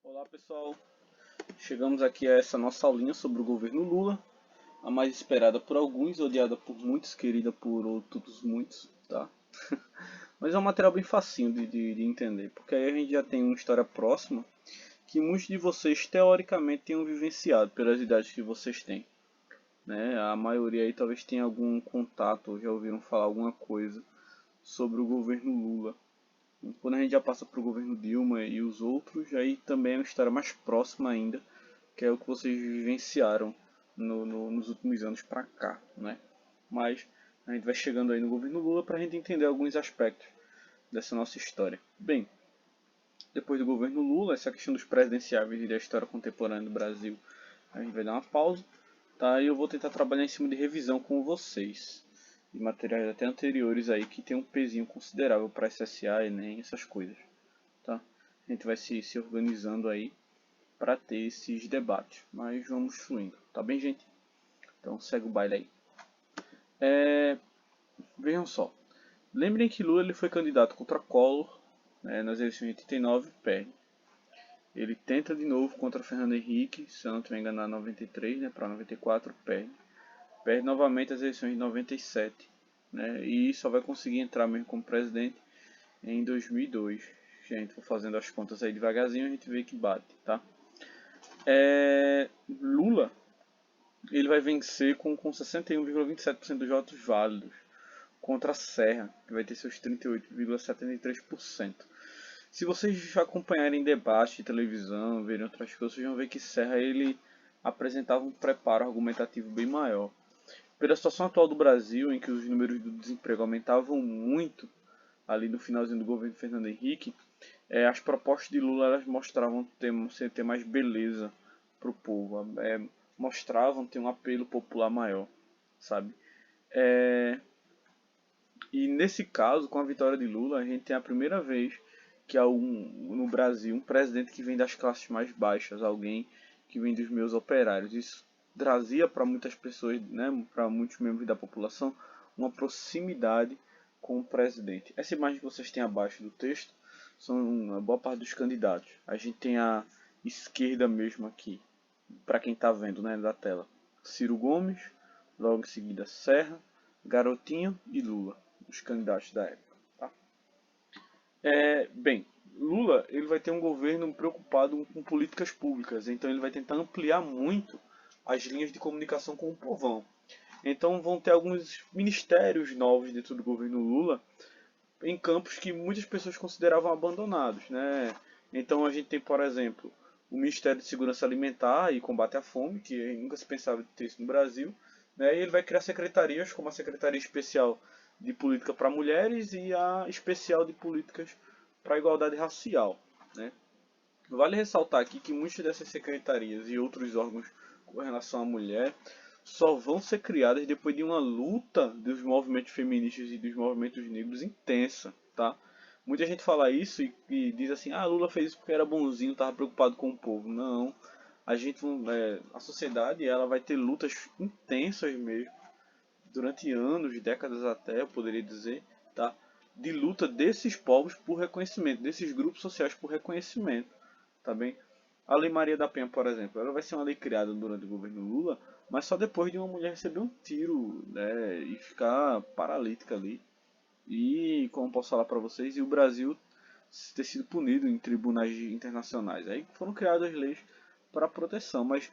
Olá pessoal, chegamos aqui a essa nossa aulinha sobre o governo Lula, a mais esperada por alguns, odiada por muitos, querida por outros muitos, tá? Mas é um material bem facinho de entender, porque aí a gente já tem uma história próxima que muitos de vocês teoricamente tenham vivenciado pelas idades que vocês têm, né? A maioria aí talvez tenha algum contato, ou já ouviram falar alguma coisa sobre o governo Lula. Quando a gente já passa para o governo Dilma e os outros, aí também é uma história mais próxima ainda, que é o que vocês vivenciaram nos últimos anos para cá, né? Mas a gente vai chegando aí no governo Lula para a gente entender alguns aspectos dessa nossa história. Bem, depois do governo Lula, essa questão dos presidenciáveis e da história contemporânea do Brasil, a gente vai dar uma pausa, tá? E eu vou tentar trabalhar em cima de revisão com vocês de materiais até anteriores aí que tem um pezinho considerável para SSA, Enem, essas coisas, tá? A gente vai se organizando aí para ter esses debates, mas vamos fluindo, tá bem, gente? Então segue o baile aí. Vejam só, lembrem que Lula ele foi candidato contra Collor, né, nas eleições de 89, perde. Ele tenta de novo contra Fernando Henrique, se eu não estiver enganado, 93, né, para 94, perde. Perde novamente as eleições de 97, né, e só vai conseguir entrar mesmo como presidente em 2002. Gente, vou fazendo as contas aí devagarzinho, a gente vê que bate, tá? Lula, ele vai vencer com 61,27% dos votos válidos contra a Serra, que vai ter seus 38,73%. Se vocês acompanharem debate de televisão, verem outras coisas, vocês vão ver que Serra ele apresentava um preparo argumentativo bem maior. Pela situação atual do Brasil, em que os números do desemprego aumentavam muito ali no finalzinho do governo Fernando Henrique, as propostas de Lula elas mostravam ter mais beleza para o povo, mostravam ter um apelo popular maior, sabe? E nesse caso, com a vitória de Lula, a gente tem a primeira vez que há no Brasil um presidente que vem das classes mais baixas, alguém que vem dos meus operários. Isso trazia para muitas pessoas, né, para muitos membros da população, uma proximidade com o presidente. Essa imagem que vocês têm abaixo do texto são uma boa parte dos candidatos. A gente tem a esquerda mesmo aqui, para quem está vendo, né, da tela. Ciro Gomes, logo em seguida Serra, Garotinho e Lula, os candidatos da época. Tá? Bem, Lula ele vai ter um governo preocupado com políticas públicas, então ele vai tentar ampliar muito as linhas de comunicação com o povão. Então vão ter alguns ministérios novos dentro do governo Lula em campos que muitas pessoas consideravam abandonados, né? Então a gente tem, por exemplo, o Ministério de Segurança Alimentar e Combate à Fome, que nunca se pensava de ter isso no Brasil, né? E ele vai criar secretarias como a Secretaria Especial de Política para Mulheres e a Especial de Políticas para a Igualdade Racial, né? Vale ressaltar aqui que muitas dessas secretarias e outros órgãos com relação à mulher só vão ser criadas depois de uma luta dos movimentos feministas e dos movimentos negros intensa, tá? Muita gente fala isso e diz assim, ah, Lula fez isso porque era bonzinho, estava preocupado com o povo. Não, a sociedade ela vai ter lutas intensas mesmo, durante anos, décadas até, eu poderia dizer, tá? De luta desses povos por reconhecimento, desses grupos sociais por reconhecimento, tá bem? A Lei Maria da Penha, por exemplo, ela vai ser uma lei criada durante o governo Lula, mas só depois de uma mulher receber um tiro, né, e ficar paralítica ali. E, como posso falar para vocês, e o Brasil ter sido punido em tribunais internacionais. Aí foram criadas leis para proteção, mas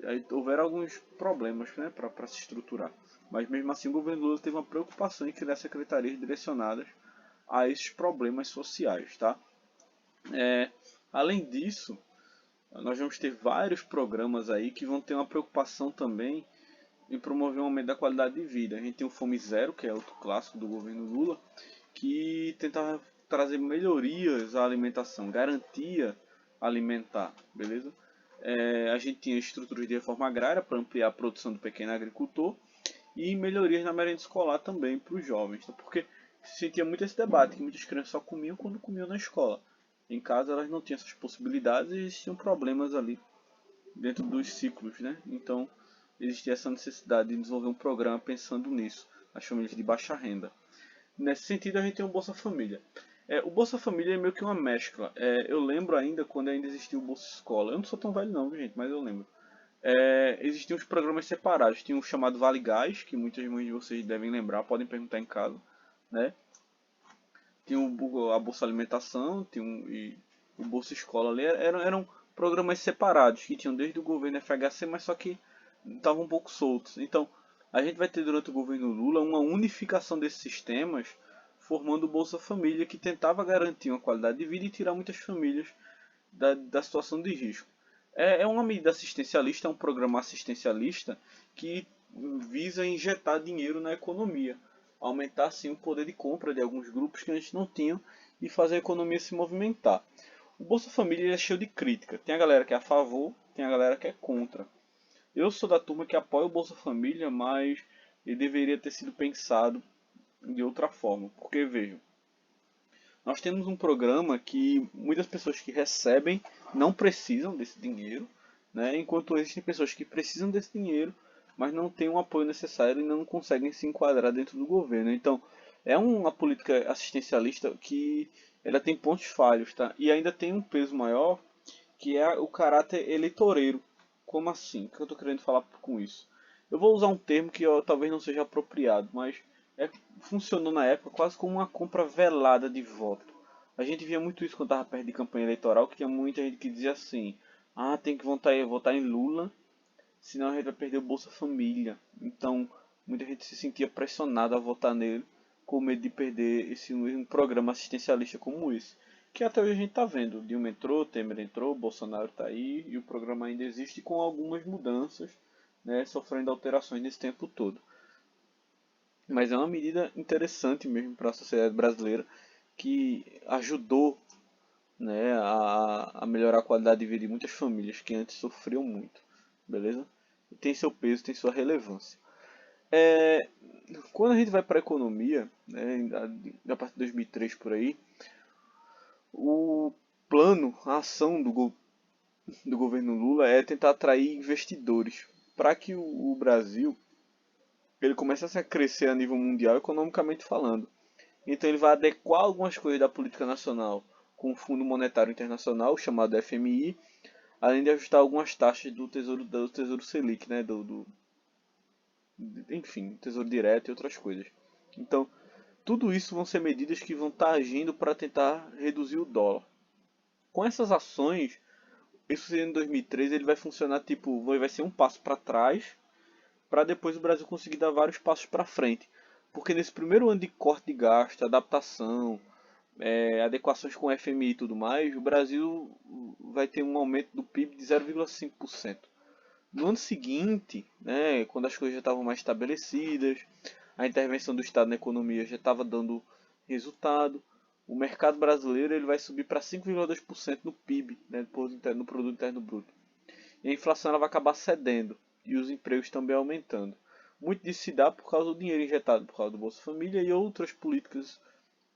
aí houveram alguns problemas, né, para se estruturar. Mas mesmo assim o governo Lula teve uma preocupação em criar secretarias direcionadas a esses problemas sociais, tá? Além disso, nós vamos ter vários programas aí que vão ter uma preocupação também em promover um aumento da qualidade de vida. A gente tem o Fome Zero, que é outro clássico do governo Lula, que tentava trazer melhorias à alimentação, garantia alimentar, beleza? A gente tinha estruturas de reforma agrária para ampliar a produção do pequeno agricultor e melhorias na merenda escolar também para os jovens, tá? Porque se sentia muito esse debate, que muitas crianças só comiam quando comiam na escola. Em casa elas não tinham essas possibilidades e existiam problemas ali dentro dos ciclos, né? Então existia essa necessidade de desenvolver um programa pensando nisso, nas famílias de baixa renda. Nesse sentido a gente tem o Bolsa Família. O Bolsa Família é meio que uma mescla. Eu lembro ainda quando ainda existia o Bolsa Escola. Eu não sou tão velho não, gente, mas eu lembro. Existiam os programas separados. Tinha o chamado Vale Gás, que muitas mães de vocês devem lembrar, podem perguntar em casa, né? Tinha a Bolsa Alimentação, e o Bolsa Escola ali. Eram programas separados, que tinham desde o governo FHC, mas só que estavam um pouco soltos. Então, a gente vai ter durante o governo Lula uma unificação desses sistemas, formando o Bolsa Família, que tentava garantir uma qualidade de vida e tirar muitas famílias da situação de risco. É uma medida assistencialista, é um programa assistencialista que visa injetar dinheiro na economia, aumentar assim o poder de compra de alguns grupos que antes não tinham e fazer a economia se movimentar. O Bolsa Família é cheio de crítica. Tem a galera que é a favor, tem a galera que é contra. Eu sou da turma que apoia o Bolsa Família, mas ele deveria ter sido pensado de outra forma. Porque, veja, nós temos um programa que muitas pessoas que recebem não precisam desse dinheiro, né? Enquanto existem pessoas que precisam desse dinheiro, mas não têm o apoio necessário e não conseguem se enquadrar dentro do governo. Então, é uma política assistencialista que ela tem pontos falhos, tá? E ainda tem um peso maior, que é o caráter eleitoreiro. Como assim? O que eu estou querendo falar com isso? Eu vou usar um termo que talvez não seja apropriado, mas funcionou na época quase como uma compra velada de voto. A gente via muito isso quando estava perto de campanha eleitoral, que tinha muita gente que dizia assim: ah, tem que votar em Lula, senão a gente vai perder o Bolsa Família. Então, muita gente se sentia pressionada a votar nele, com medo de perder um programa assistencialista como esse. Que até hoje a gente está vendo. Dilma entrou, Temer entrou, Bolsonaro está aí, e o programa ainda existe com algumas mudanças, né, sofrendo alterações nesse tempo todo. Mas é uma medida interessante mesmo para a sociedade brasileira, que ajudou, né, a melhorar a qualidade de vida de muitas famílias que antes sofriam muito, beleza? E tem seu peso, tem sua relevância. É, Quando a gente vai para a economia, né, a partir de 2003 por aí, o plano, a ação do governo Lula é tentar atrair investidores para que o Brasil ele começasse a crescer a nível mundial economicamente falando. Então ele vai adequar algumas coisas da política nacional com o Fundo Monetário Internacional, chamado FMI, além de ajustar algumas taxas do Tesouro Selic, né, enfim, Tesouro Direto e outras coisas. Então, tudo isso vão ser medidas que vão estar agindo para tentar reduzir o dólar. Com essas ações, isso em 2013 ele vai funcionar tipo, vai ser um passo para trás, para depois o Brasil conseguir dar vários passos para frente. Porque nesse primeiro ano de corte de gasto, adaptação, adequações com o FMI e tudo mais, o Brasil vai ter um aumento do PIB de 0,5%. No ano seguinte, né, quando as coisas já estavam mais estabelecidas, a intervenção do Estado na economia já estava dando resultado, o mercado brasileiro ele vai subir para 5,2% no PIB, né, no Produto Interno Bruto. E a inflação ela vai acabar cedendo e os empregos também aumentando. Muito disso se dá por causa do dinheiro injetado por causa do Bolsa Família e outras políticas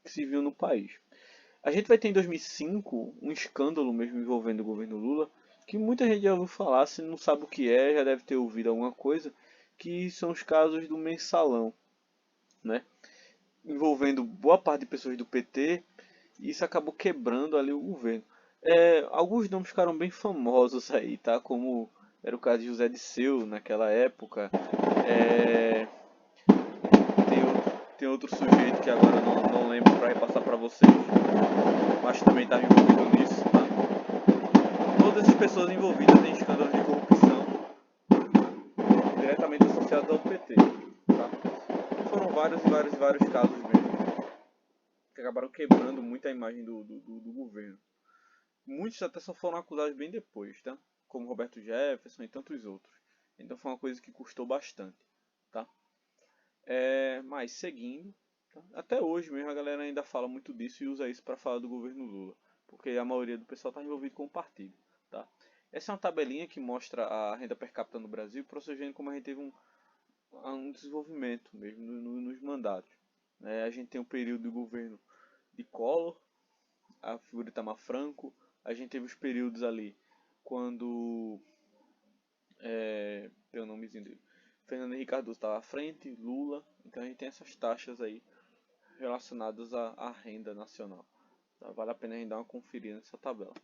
que se viam no país. A gente vai ter em 2005 um escândalo mesmo envolvendo o governo Lula, que muita gente já ouviu falar, se não sabe o que é, já deve ter ouvido alguma coisa, que são os casos do mensalão, né? Envolvendo boa parte de pessoas do PT, e isso acabou quebrando ali o governo. Alguns nomes ficaram bem famosos aí, tá? Como era o caso de José Disseu naquela época. É, tem outro sujeito que agora não lembro para repassar para vocês, mas também estava envolvido nisso, tá? Todas as pessoas envolvidas em escândalos de corrupção diretamente associados ao PT, tá? Foram vários e vários e vários casos mesmo, que acabaram quebrando muito a imagem do governo. Muitos até só foram acusados bem depois, tá? Como Roberto Jefferson e tantos outros. Então foi uma coisa que custou bastante, tá? Mas seguindo, tá? Até hoje mesmo a galera ainda fala muito disso e usa isso para falar do governo Lula, porque a maioria do pessoal está envolvido com o partido, tá? Essa é uma tabelinha que mostra a renda per capita no Brasil, para vocês verem como a gente teve um desenvolvimento mesmo nos mandatos. A gente tem um período de governo de Collor, a figura de Itamar Franco, a gente teve os períodos ali quando tem o nomezinho dele, Fernando Henrique Cardoso estava à frente, Lula, então a gente tem essas taxas aí relacionadas à renda nacional. Tá? Vale a pena a gente dar uma conferida nessa tabela.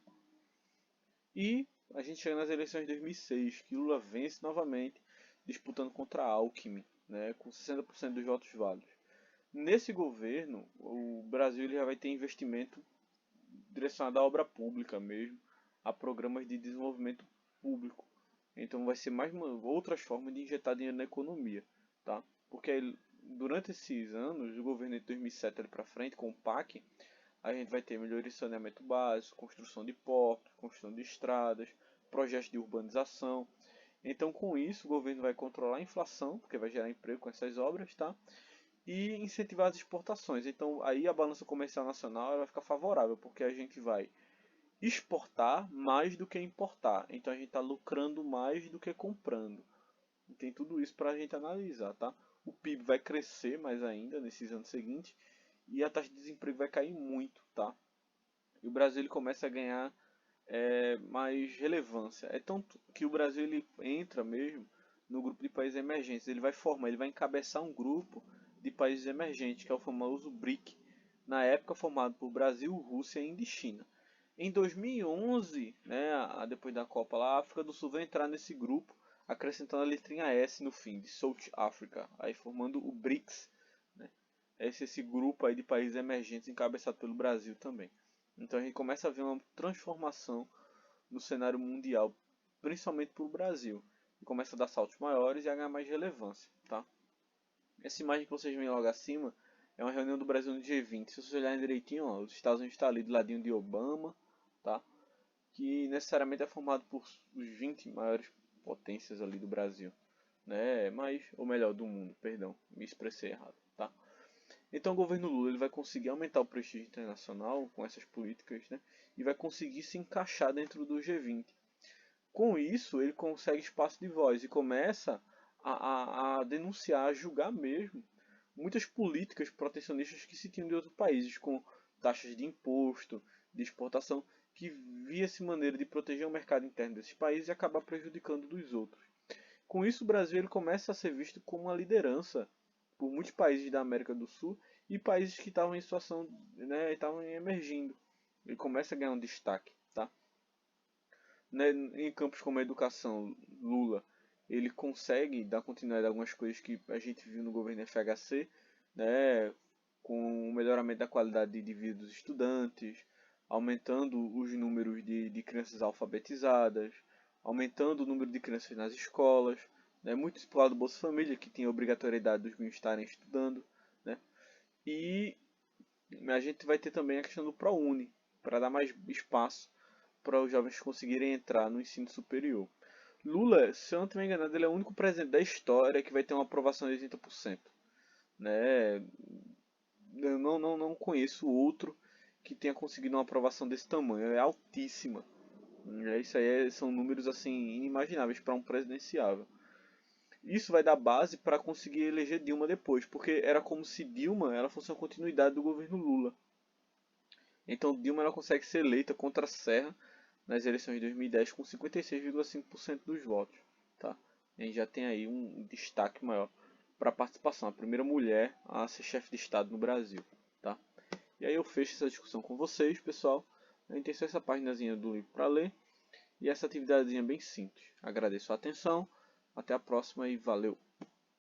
E a gente chega nas eleições de 2006, que Lula vence novamente, disputando contra Alckmin, né, com 60% dos votos válidos. Nesse governo, o Brasil ele já vai ter investimento direcionado à obra pública mesmo, a programas de desenvolvimento público. Então vai ser mais outras formas de injetar dinheiro na economia, tá? Porque durante esses anos, o governo de 2007 para frente, com o PAC, a gente vai ter melhoria de saneamento básico, construção de portos, construção de estradas, projetos de urbanização. Então, com isso, o governo vai controlar a inflação, porque vai gerar emprego com essas obras, tá? E incentivar as exportações. Então, aí a balança comercial nacional vai ficar favorável, porque a gente vai exportar mais do que importar. Então, a gente está lucrando mais do que comprando. E tem tudo isso para a gente analisar, tá? O PIB vai crescer mais ainda nesses anos seguintes e a taxa de desemprego vai cair muito, tá? E o Brasil ele começa a ganhar mais relevância. É tanto que o Brasil ele entra mesmo no grupo de países emergentes. Ele vai encabeçar um grupo de países emergentes, que é o famoso BRIC, na época formado por Brasil, Rússia, Índia e China. Em 2011, né, depois da Copa lá, a África do Sul vai entrar nesse grupo, acrescentando a letrinha S no fim, de South Africa, aí formando o BRICS, né? Esse grupo aí de países emergentes encabeçado pelo Brasil também. Então a gente começa a ver uma transformação no cenário mundial, principalmente para o Brasil. E começa a dar saltos maiores e a ganhar mais relevância, tá? Essa imagem que vocês veem logo acima é uma reunião do Brasil no G20. Se vocês olharem direitinho, ó, os Estados Unidos está ali do ladinho de Obama, tá? Que necessariamente é formado por os 20 maiores potências ali do Brasil, né? Ou melhor, do mundo, perdão, me expressei errado, tá? Então o governo Lula ele vai conseguir aumentar o prestígio internacional com essas políticas, né? E vai conseguir se encaixar dentro do G20. Com isso, ele consegue espaço de voz e começa a denunciar, a julgar mesmo muitas políticas protecionistas que se tinham de outros países, com taxas de imposto, de exportação, que via-se maneira de proteger o mercado interno desses países e acabar prejudicando dos outros. Com isso, o Brasil ele começa a ser visto como uma liderança por muitos países da América do Sul e países que estavam em situação, né, estavam emergindo. Ele começa a ganhar um destaque, tá? Né, em campos como a educação, Lula, ele consegue dar continuidade a algumas coisas que a gente viu no governo FHC, né, com o melhoramento da qualidade de vida dos estudantes, aumentando os números de crianças alfabetizadas, aumentando o número de crianças nas escolas, né, muito explorado do Bolsa Família, que tem a obrigatoriedade dos meninos estarem estudando, né, e a gente vai ter também a questão do ProUni, para dar mais espaço para os jovens conseguirem entrar no ensino superior. Lula, se eu não estiver enganado, ele é o único presidente da história que vai ter uma aprovação de 80%. Né? Eu não conheço outro que tenha conseguido uma aprovação desse tamanho. É altíssima. Isso aí são números assim inimagináveis para um presidenciável. Isso vai dar base para conseguir eleger Dilma depois, porque era como se Dilma ela fosse uma continuidade do governo Lula. Então Dilma ela consegue ser eleita contra a Serra nas eleições de 2010 com 56,5% dos votos. Tá? E a gente já tem aí um destaque maior para a participação, a primeira mulher a ser chefe de Estado no Brasil. Tá? E aí eu fecho essa discussão com vocês, pessoal. A gente tem só essa páginazinha do livro para ler e essa atividadezinha bem simples. Agradeço a atenção, até a próxima e valeu!